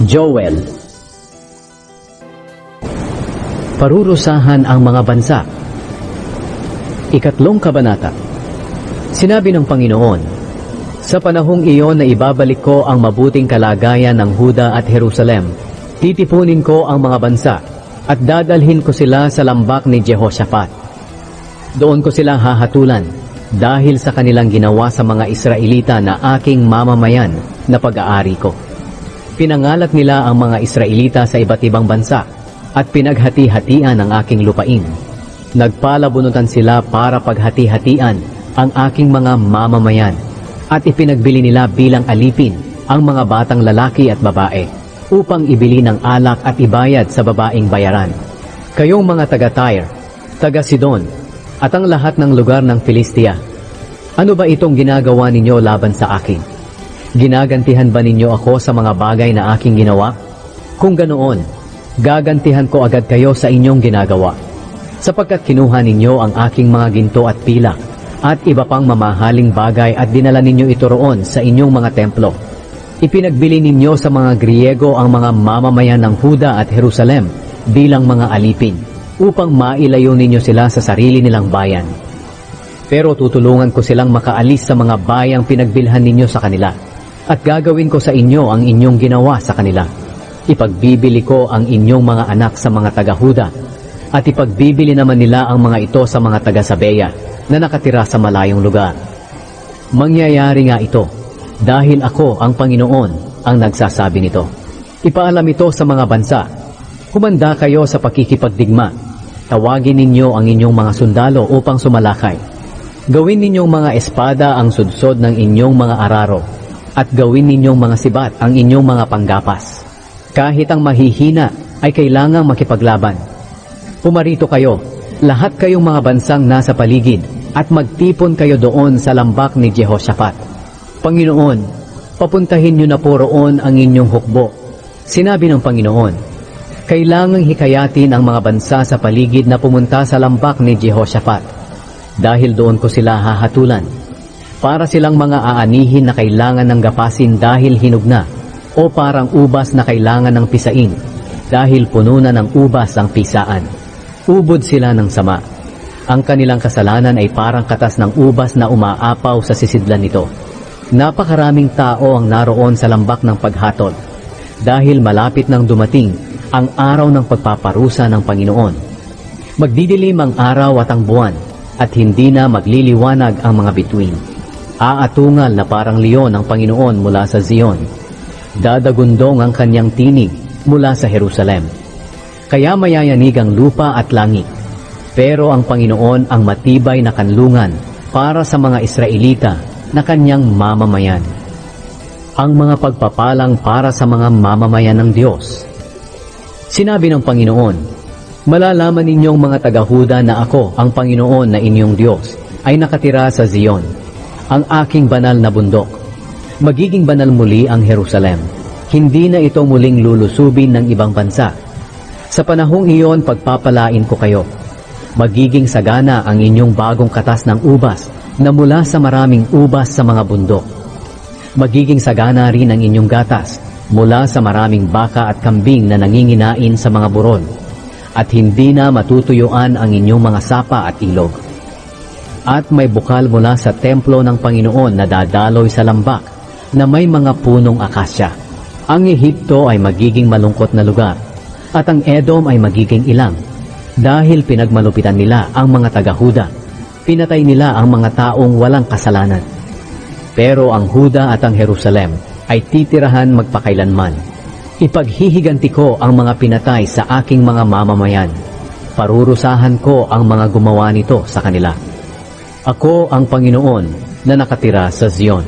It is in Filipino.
Joel. Parurusahan ang mga bansa. Ikatlong kabanata. Sinabi ng Panginoon, sa panahong iyon na ibabalik ko ang mabuting kalagayan ng Huda at Jerusalem, titipunin ko ang mga bansa at dadalhin ko sila sa lambak ni Jehoshaphat. Doon ko sila hahatulan dahil sa kanilang ginawa sa mga Israelita na aking mamamayan na pag-aari ko. Pinangalat nila ang mga Israelita sa iba't ibang bansa at pinaghati-hatian ang aking lupain. Nagpalabunutan sila para paghati-hatian ang aking mga mamamayan at ipinagbili nila bilang alipin ang mga batang lalaki at babae upang ibili ng alak at ibayad sa babaeng bayaran. Kayong mga taga-Tyre, taga-Sidon, at ang lahat ng lugar ng Filistia, ano ba itong ginagawa ninyo laban sa akin? Ginagantihan ba ninyo ako sa mga bagay na aking ginawa? Kung ganoon, gagantihan ko agad kayo sa inyong ginagawa, sapagkat kinuha ninyo ang aking mga ginto at pilak at iba pang mamahaling bagay at dinala ninyo ito roon sa inyong mga templo. Ipinagbili ninyo sa mga Griego ang mga mamamayan ng Huda at Jerusalem bilang mga alipin, upang mailayo ninyo sila sa sarili nilang bayan. Pero tutulungan ko silang makaalis sa mga bayang pinagbilhan ninyo sa kanila, at gagawin ko sa inyo ang inyong ginawa sa kanila. Ipagbibili ko ang inyong mga anak sa mga taga-Huda, at ipagbibili naman nila ang mga ito sa mga taga-Sabeya na nakatira sa malayong lugar. Mangyayari nga ito, dahil ako ang Panginoon ang nagsasabi nito. Ipaalam ito sa mga bansa, humanda kayo sa pakikipagdigma. Tawagin ninyo ang inyong mga sundalo upang sumalakay. Gawin ninyong mga espada ang sudsod ng inyong mga araro, at gawin ninyong mga sibat ang inyong mga panggapas. Kahit ang mahihina ay kailangang makipaglaban. Pumarito kayo, lahat kayong mga bansang nasa paligid, at magtipon kayo doon sa lambak ni Jehoshaphat. Panginoon, papuntahin niyo na po roon ang inyong hukbo. Sinabi ng Panginoon, kailangang hikayatin ang mga bansa sa paligid na pumunta sa lambak ni Jehoshaphat, dahil doon ko sila hahatulan, para silang mga aanihin na kailangan ng gapasin dahil hinog na, o parang ubas na kailangan ng pisain, dahil puno na ng ubas ang pisaan. Ubod sila ng sama. Ang kanilang kasalanan ay parang katas ng ubas na umaapaw sa sisidlan nito. Napakaraming tao ang naroon sa lambak ng paghatol, dahil malapit nang dumating ang araw ng pagpaparusa ng Panginoon. Magdidilim ang araw at ang buwan, at hindi na magliliwanag ang mga bituin. Aatungal na parang leon ang Panginoon mula sa Zion. Dadagundong ang kanyang tinig mula sa Jerusalem. Kaya mayayanig ang lupa at langit. Pero ang Panginoon ang matibay na kanlungan para sa mga Israelita na kanyang mamamayan. Ang mga pagpapalang para sa mga mamamayan ng Diyos. Sinabi ng Panginoon, malalaman ninyong mga taga-Huda na ako, ang Panginoon na inyong Diyos, ay nakatira sa Zion, ang aking banal na bundok. Magiging banal muli ang Jerusalem. Hindi na ito muling lulusubin ng ibang bansa. Sa panahong iyon, pagpapalain ko kayo. Magiging sagana ang inyong bagong katas ng ubas na mula sa maraming ubas sa mga bundok. Magiging sagana rin ang inyong gatas mula sa maraming baka at kambing na nanginginain sa mga buron, at hindi na matutuyuan ang inyong mga sapa at ilog. At may bukal mula sa templo ng Panginoon na dadaloy sa lambak na may mga punong akasya. Ang Ehipto ay magiging malungkot na lugar, at ang Edom ay magiging ilang, dahil pinagmalupitan nila ang mga taga-Huda. Pinatay nila ang mga taong walang kasalanan. Pero ang Huda at ang Jerusalem ay titirahan magpakailanman. Ipaghihiganti ko ang mga pinatay sa aking mga mamamayan. Parurusahan ko ang mga gumawa nito sa kanila. Ako ang Panginoon na nakatira sa Zion.